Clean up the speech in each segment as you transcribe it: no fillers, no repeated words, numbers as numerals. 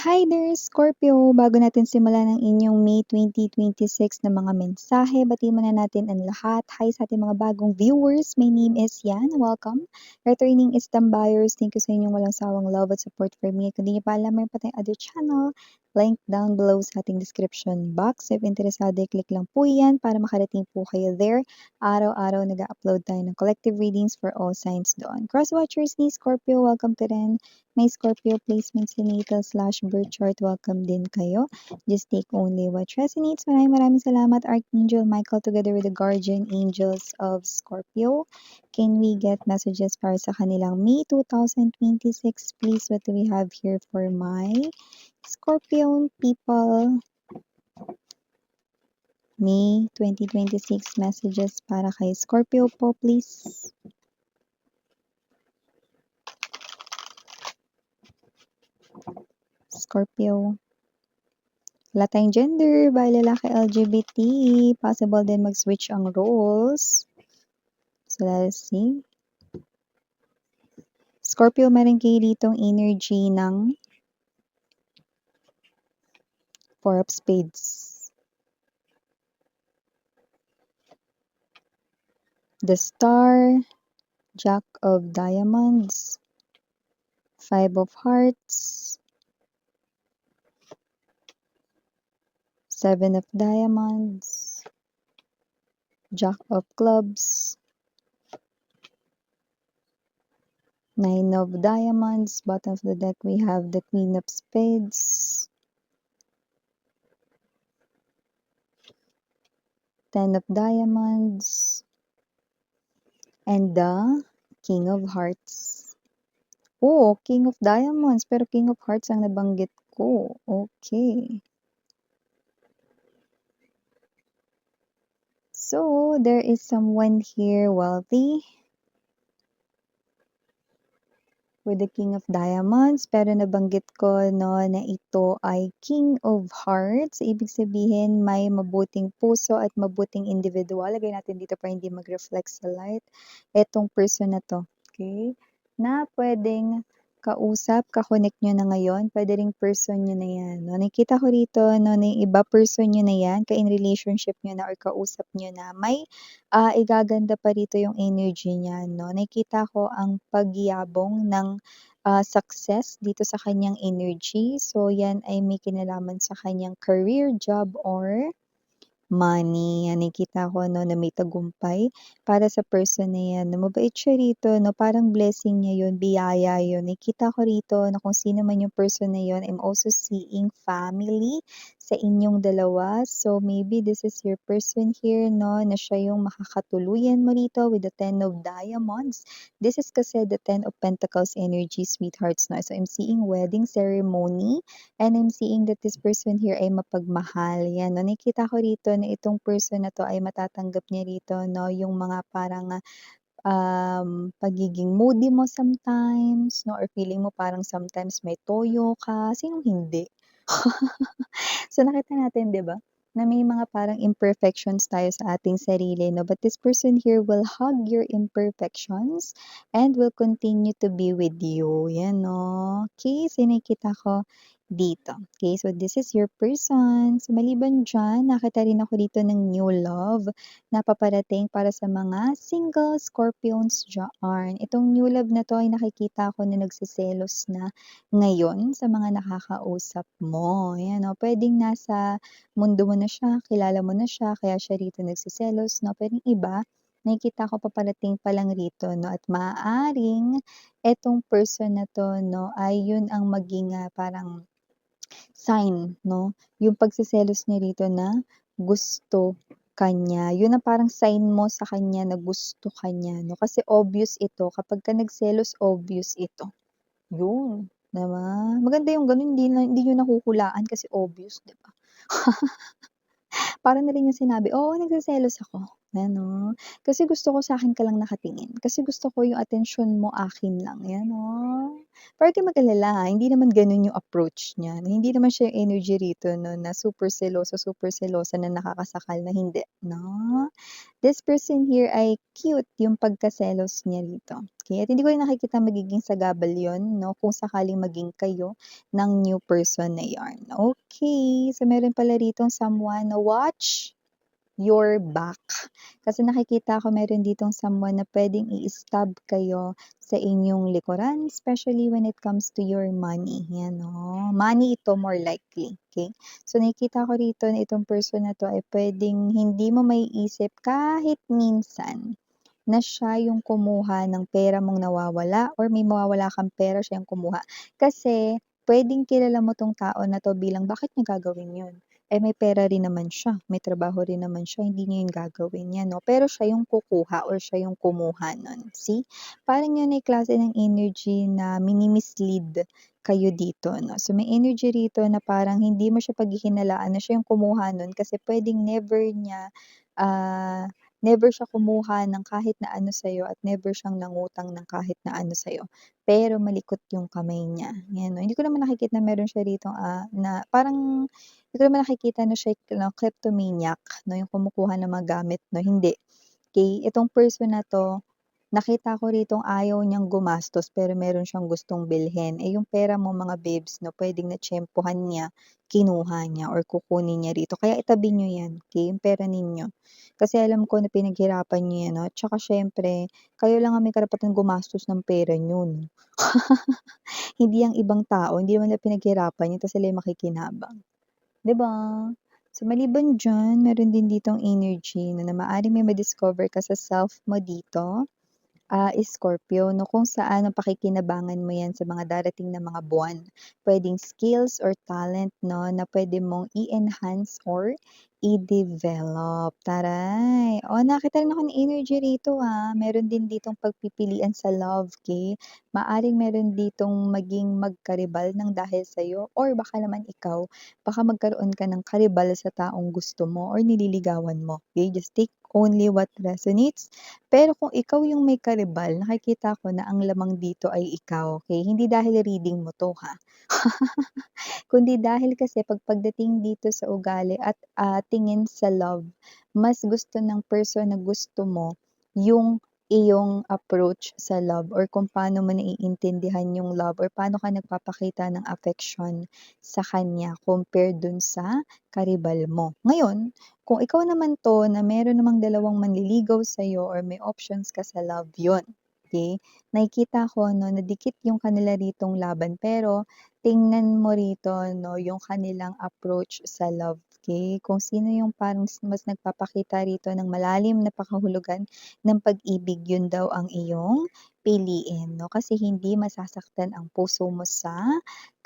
Hi there, Scorpio! Bago natin simulan ang inyong May 2026 na mga mensahe, batiin muna natin ang lahat. Hi sa ating mga bagong viewers. My name is Yan. Welcome. Returning is Buyers. Thank you sa inyong walang sawang love at support for me. Kung di niyo pa alam, mayroon pa tayong other channel. Link down below sa ating description box. If interesado, click lang po yan para makarating po kayo there. Araw-araw nag-upload tayo ng collective readings for all signs doon. Crosswatchers ni Scorpio, welcome to rin. May Scorpio placements sa natal/birth chart, welcome din kayo. Just take only what resonates. Maraming salamat, Archangel Michael, together with the guardian angels of Scorpio. Can we get messages para sa kanilang May 2026, please? What do we have here for my Scorpion people? May 2026 messages para kay Scorpio po, please. Scorpio. Wala tayong gender, by lalaki LGBT. Possible din mag-switch ang roles. So, let's see. Scorpio, meron kayo ditong energy ng Four of Spades. The Star, Jack of Diamonds, Five of Hearts, Seven of Diamonds, Jack of Clubs, Nine of Diamonds. Bottom of the deck, we have the Queen of Spades, Ten of Diamonds, and the King of Hearts. Oh, King of Diamonds, pero King of Hearts ang nabanggit ko. Okay. So, there is someone here wealthy with the King of Diamonds, pero nabanggit ko no na ito ay King of Hearts. Ibig sabihin may mabuting puso at mabuting individual. Lagay natin dito para hindi mag-reflect sa light. Etong person na to, okay? Na pwedeng kausap, kakonect nyo na ngayon, pwede ring person nyo na yan. No? Nakita ko rito, no, na iba person nyo na yan, ka-in relationship nyo na or kausap nyo na, may igaganda pa rito yung energy niya. No? Nakita ko ang pagyabong ng success dito sa kanyang energy. So, yan ay may kinalaman sa kanyang career, job, or money. Yan, nakita ko no, na may tagumpay para sa person na yan. No, mabait siya rito, no, parang blessing niya yun, biyaya yun. Nakita ko rito na kung sino man yung person na yun, I'm also seeing family sa inyong dalawa. So, maybe this is your person here, no, na siya yung makakatuluyan mo rito with the Ten of Diamonds. This is kasi the Ten of Pentacles energy, sweethearts, no. So, I'm seeing wedding ceremony and I'm seeing that this person here ay mapagmahal. Yan, no, nakita ko rito na itong person na to ay matatanggap niya rito, no, yung mga parang pagiging moody mo sometimes, no, or feeling mo parang sometimes may toyo ka. Sinong hindi? So, nakita natin, di ba, na may mga parang imperfections tayo sa ating sarili, no? But this person here will hug your imperfections and will continue to be with you. Yan, no? Okay, so nakita ko dito. Okay, so this is your person. So, maliban dyan, nakita rin ako dito ng new love na paparating para sa mga single Scorpions dyan. Itong new love na to ay nakikita ko na nagsiselos na ngayon sa mga nakakausap mo. Ayan, no? Pwedeng nasa mundo mo na siya, kilala mo na siya, kaya siya rito nagsiselos, no? Pero yung iba, nakikita ko paparating pa lang rito, no? At maaaring etong person na to, no, ay yun ang maging parang sign, no? Yung pagsiselos niya rito na gusto kanya. Yun ang parang sign mo sa kanya na gusto kanya, no? Kasi obvious ito. Kapag ka nagselos, obvious ito. Yun, 'di ba? Maganda yung gano'n, hindi niyo nahuhulaan kasi obvious, 'di ba? Parang na rin yung sinabi, "Oo, nagseselos ako." Ano, kasi gusto ko sa'kin ka lang nakatingin, kasi gusto ko yung atensyon mo akin lang, 'yan, oh. Pero 'wag kang mag-alala, hindi naman gano'n yung approach niya, hindi naman siya yung energy rito 'no, na super selosa na nakakasakal na hindi, 'no. This person here ay cute yung pagkaselos niya rito, okey, at hindi ko rin nakikitang magiging sagabal yun 'no, kung sakaling maging kayo ng new person na yarn. Okey, so meron pala ritong someone na watch your back. Kasi nakikita ko meron ditong someone na puwedeng i-stab kayo sa inyong likuran, especially when it comes to your money, 'yan, oh. Money ito more likely, okey? So nakikita ko rito na itong person na 'to ay puwedeng hindi mo maiisip kahit minsan na siya yung kumuha ng pera mong nawawala or may mawawala kang pera, siya yung kumuha. Kasi puwedeng kilala mo 'tong tao na 'to bilang bakit niya gagawin yun? Eh, may pera rin naman siya, may trabaho rin naman siya, hindi niya yun gagawin 'yan 'no, pero siya yung kukuha or siya yung kumuha nun, see? Parang yun ay klase ng energy na mini-mislead kayo dito 'no. So, may energy rito na parang hindi mo siya paghihinalaan na siya yung kumuha nun kasi puwedeng ah, never siya kumuha ng kahit na ano sa'yo at never siyang nangutang ng kahit na ano sa'yo, pero malikot yung kamay niya, 'yan 'no. Hindi ko naman nakikita na meron siya ditong, na parang hindi ko naman nakikita na siya kleptomaniac 'no, yung kumukuha ng mga gamit 'no, hindi. Okey, itong person na 'to, nakita ko ritong ayaw niyang gumastos pero meron siyang gustong bilhin. Eh, yung pera mo mga babes 'no, puwedeng natiyempuhan niya, kinuha niya or kukunin niya rito. Kaya itabi niyo 'yan, okey, yung pera ninyo. Kasi alam ko na pinaghirapan niyo 'yan 'no, at saka siyempre kayo lang ang may karapatang gumastos ng pera niyo 'no. Hindi ang ibang tao, hindi naman nila pinaghirapan 'yan ta's sila yung makikinabang. 'Di ba? So, maliban diyan, meron din ditong energy na maaaring may ma-discover ka sa self mo dito, Scorpio 'no, kung saan ang pakikinabangan mo 'yan sa mga darating na mga buwan. Puwedeng skills or talent 'no, na puwede mong i-enhance or i-develop, taray! Oh, nakita rin ako ng energy rito, meron din ditong pagpipilian sa love, 'key. Maaaring meron ditong maging magkaribal ng dahil sa'yo or baka naman ikaw, baka magkaroon ka ng karibal sa taong gusto mo or nililigawan mo, okey? Just take only what resonates. Pero kung ikaw yung may karibal, nakikita ko na ang lamang dito ay ikaw, okey? Hindi dahil reading mo 'to, kundi dahil kasi pagdating dito sa ugali at, tingin sa love, mas gusto ng person na gusto mo yung iyong approach sa love or kung paano mo naiintindihan yung love or paano ka nagpapakita ng affection sa kanya compared dun sa karibal mo. Ngayon, kung ikaw naman 'to na meron namang dalawang manliligaw sa'yo or may options ka sa love, yun, okey? Nakikita ko 'no, na dikit yung kanila ritong laban pero tingnan mo rito 'no, yung kanilang approach sa love, okey? Kung sino yung parang mas nagpapakita rito ng malalim na pakahulugan ng pag-ibig, yun daw ang iyong piliin 'no, kasi hindi masasaktan ang puso mo sa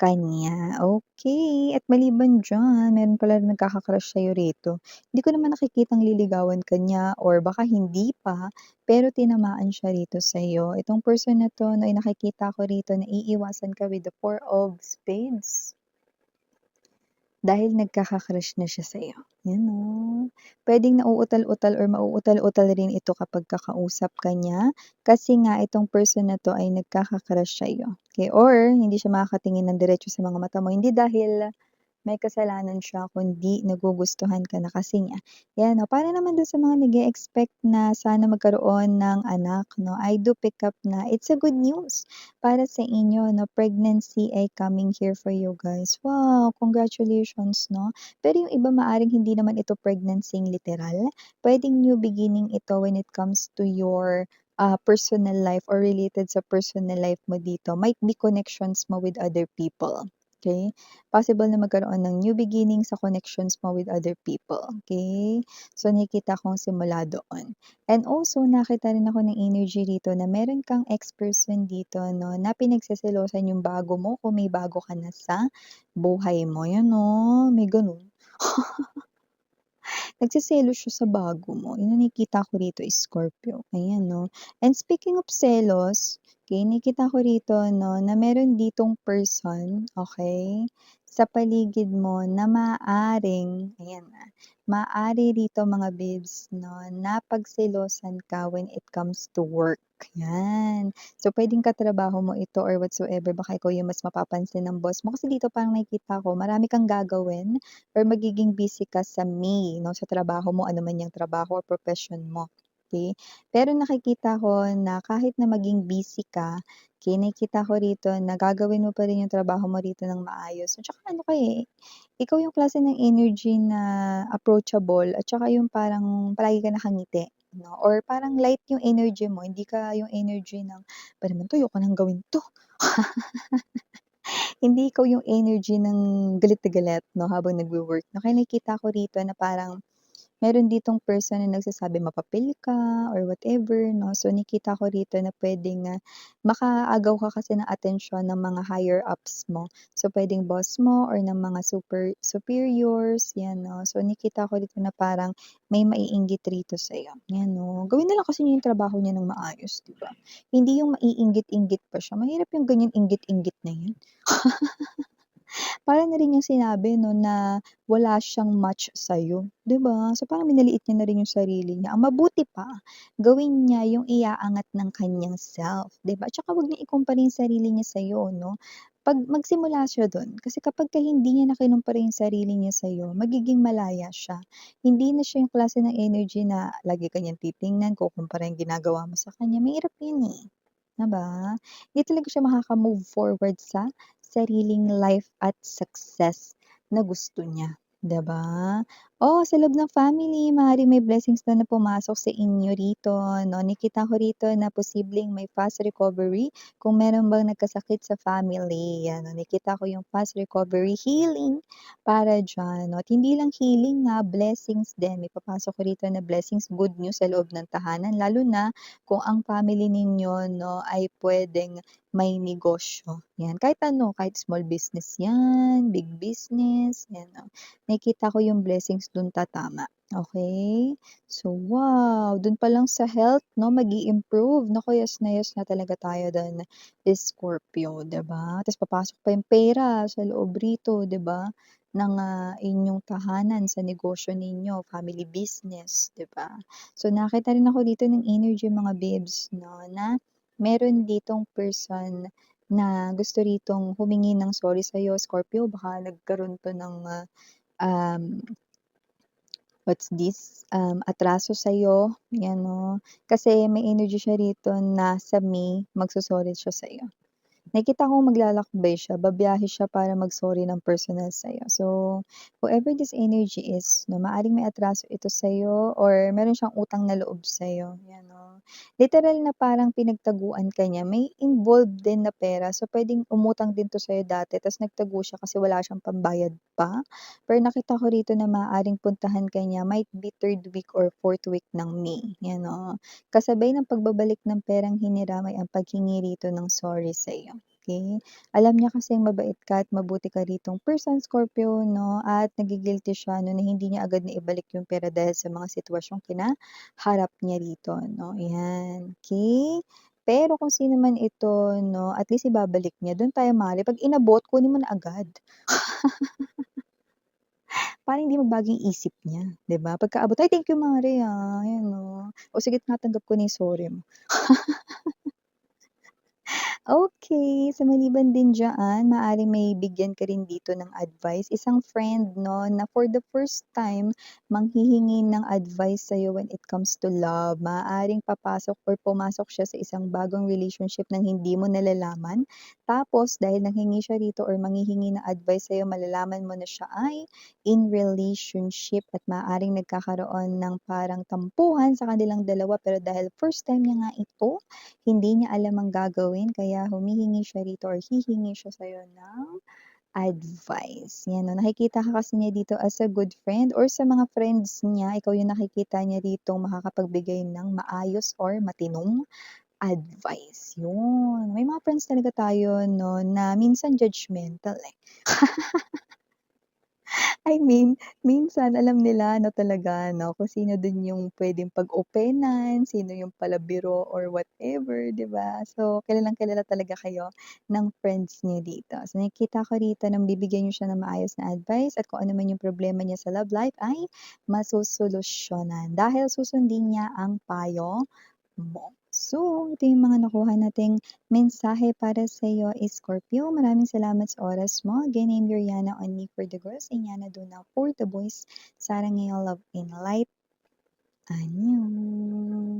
kanya. Okey, at maliban diyan, meron pala ring nagkaka-crush sa'yo rito. Hindi ko naman nakikitang liligawan ka niya or baka hindi pa, pero tinamaan siya rito sa'yo. Itong person na 'to 'no, ay nakikita ko rito na iiwasan ka with the 4 of Spades. Dahil nagkaka-crush na siya sa'yo, 'yan oh. Puwedeng nauutal-utal or mauutal-utal rin ito kapag kakausap ka niya, kasi nga itong person na 'to ay nagkaka-crush sa'yo, okey, or hindi siya makakatingin ng diretso sa mga mata mo, hindi dahil may kasalanan siya kundi nagugustuhan ka na kasi niya. 'Yan 'no, para naman dun sa mga nag-e-expect na sana magkaroon ng anak 'no, I do pick up na it's a good news para sa inyo 'no, pregnancy ay coming here for you guys. Wow, congratulations 'no. Pero yung iba maaaring hindi naman ito pregnancy-ng literal, puwedeng new beginning ito when it comes to your, personal life or related sa personal life mo dito. Might be connections mo with other people, okey? Possible na magkaroon ng new beginning sa connections mo with other people, okay? So, nakikita kong simula doon. And also, nakita rin ako ng energy rito na meron kang ex-person dito 'no, na pinagseselosan yung bago mo kung may bago ka na sa buhay mo. 'Yan oh, may gano'n. Nagseselos siya sa bago mo, yun ang nakikita ko rito, Scorpio, ayan 'no. And speaking of selos, Okay, nakita ko rito 'no, na meron ditong person, okay, sa paligid mo na maaaring ayan, maaari rito mga babes 'no, na pagselosan ka when it comes to work, 'yan. So, puwedeng katrabaho mo ito or whatsoever, baka ikaw yung mas mapapansin ng boss mo. Kasi dito parang nakikita ko marami kang gagawin or magiging busy ka sa May 'no, sa trabaho mo, ano man yang trabaho or profession mo, okey? Pero nakikita ko na kahit na maging busy ka, nakikita ko rito na gagawin mo pa rin yung trabaho mo rito ng maayos. At saka ano ka, ikaw yung klase ng energy na approachable at saka yung parang palagi ka nakangiti 'no, or parang light yung energy mo, hindi ka yung energy ng, "Ba naman 'to, ayoko nang gawin 'to." Hindi ikaw yung energy ng galit na galit 'no, habang nagwo-work 'no. Kaya nakikita ko rito na parang meron ditong person na nagsasabi mapapil ka or whatever 'no. So, nakita ko rito na puwedeng, makaagaw ka kasi ng atensyon ng mga higher ups mo. So, puwedeng boss mo or ng mga superiors, 'yan 'no. So, nakita ko rito na parang may maiinggit rito sa'yo, 'yan 'no. Gawin na lang kasi niya yung trabaho niya ng maayos, 'di ba? Hindi yung maiinggit-inggit pa siya, mahirap yung ganyan inggit-inggit na 'yan. Parang na rin niyang sinabi 'no na wala siyang match sa'yo, 'di ba? So, parang minaliit niya na rin yung sarili niya. Ang mabuti pa, gawin niya yung iaangat ng kanyang self, 'di ba? Tsaka huwag niya ikumpara yung sarili niya sa'yo 'no. Magsimula siya dun, kasi kapagka hindi niya na kinumpara yung sarili niya sa'yo, magiging malaya siya. Hindi na siya yung klase ng energy na lagi ka niyang titingnan, kukumpara yung ginagawa mo sa kanya, mahirap yun, 'di ba? Hindi talaga siya makaka-move forward sa sariling life at success na gusto niya, 'di ba? Oo, sa loob ng family maaaring may blessings na pumasok sa inyo rito 'no. Nakita ko rito na posibleng may fast recovery kung meron bang nagkasakit sa family, 'yan 'no. Nakita ko yung fast recovery, healing para diyan 'no, at hindi lang healing, blessings din. May papasok ko rito na blessings, good news sa loob ng tahanan lalo na kung ang family ninyo 'no ay puwedeng may negosyo, 'yan. Kahit ano, kahit small business 'yan, big business, 'yan, oh. Nakikita ko yung blessings dun tatama, okey? So, wow, dun pa lang sa health 'no, mag-i-improve. Naku, yes na talaga tayo dun, Scorpio, 'di ba? Ta's papasok pa yung pera sa loob rito, 'di ba, ng, inyong tahanan sa negosyo ninyo, family business, 'di ba? So, nakita rin ako dito ng energy mga babes 'no, na meron ditong person na gusto ritong humingi ng sorry sa'yo, Scorpio. Baka nagkaroon 'to ng, um, what's this, atraso sa'yo, 'yan 'no. Kasi may energy siya rito na sa May magso-sorry siya sa'yo. Nakita kong maglalakbay siya, babiyahe siya para mag-sorry ng personal sa'yo. So, whoever this energy is 'no, maaaring may atraso ito sa'yo or meron siyang utang na loob sa'yo, 'yan 'no. Literal na parang pinagtaguan ka niya, may involved din na pera. So, puwedeng umutang din 'to sa'yo dati ta's nagtago siya kasi wala siyang pambayad pa. Pero nakita ko rito na maaaring puntahan ka niya, might be 3rd week or 4th week ng May, 'yan 'no. Kasabay ng pagbabalik ng perang hiniram ay ang paghingi rito ng sorry sa'yo, okey? Alam niya kasing mabait ka at mabuti ka ritong person, Scorpio 'no, at nagi-guilty siya 'no, na hindi niya agad naibalik yung pera dahil sa mga sitwasyong kinaharap niya rito 'no, 'yan, okey? Pero kung sino man ito 'no, at least ibabalik niya, dun tayo mahal. 'Pag inabot, kunin mo na agad. Para hindi magbago yung isip niya, 'di ba? Pagkaabot, "Ay, thank you mare, ayan oh. O sige, tinatanggap ko na yung sorry mo." Okay, sa maliban din diyaan, maaaring may bigyan ka rin dito ng advice, isang friend 'no, na for the first time manghihingi ng advice sa'yo when it comes to love. Maaaring papasok or pumasok siya sa isang bagong relationship ng hindi mo nalalaman. Tapos dahil nanghingi siya rito or manghihingi ng advice sa'yo, malalaman mo na siya ay in relationship at maaaring nagkakaroon ng parang tampuhan sa kanilang dalawa, pero dahil first time niya nga ito, hindi niya alam ang gagawin kaya humihingi siya rito or hihingi siya sa'yo ng advice. 'Yan 'no, nakikita ka kasi niya dito as a good friend or sa mga friends niya, ikaw yung nakikita niya ditong makakapagbigay ng maayos or matinong advice, 'yun. May mga friends talaga tayo 'no, na minsan judgmental, eh. I mean, minsan alam nila na talaga 'no, kung sino din yung puwedeng pag-openan, sino yung palabiro or whatever, 'di ba? So, kilalang-kilala talaga kayo ng friends niyo dito. So, nakikita ko rito na bibigyan niyo siya ng maayos na advice at kung ano man yung problema niya sa love life ay masosolusyunan dahil susundin niya ang payo mo. So, ito yung mga nakuha nating mensahe para sa'yo, Scorpio. Maraming salamat sa oras mo. Again, I'm Yuriana, only for the girls, and Yana Duna for the boys. Sarang ngayong love and light. Annyeong!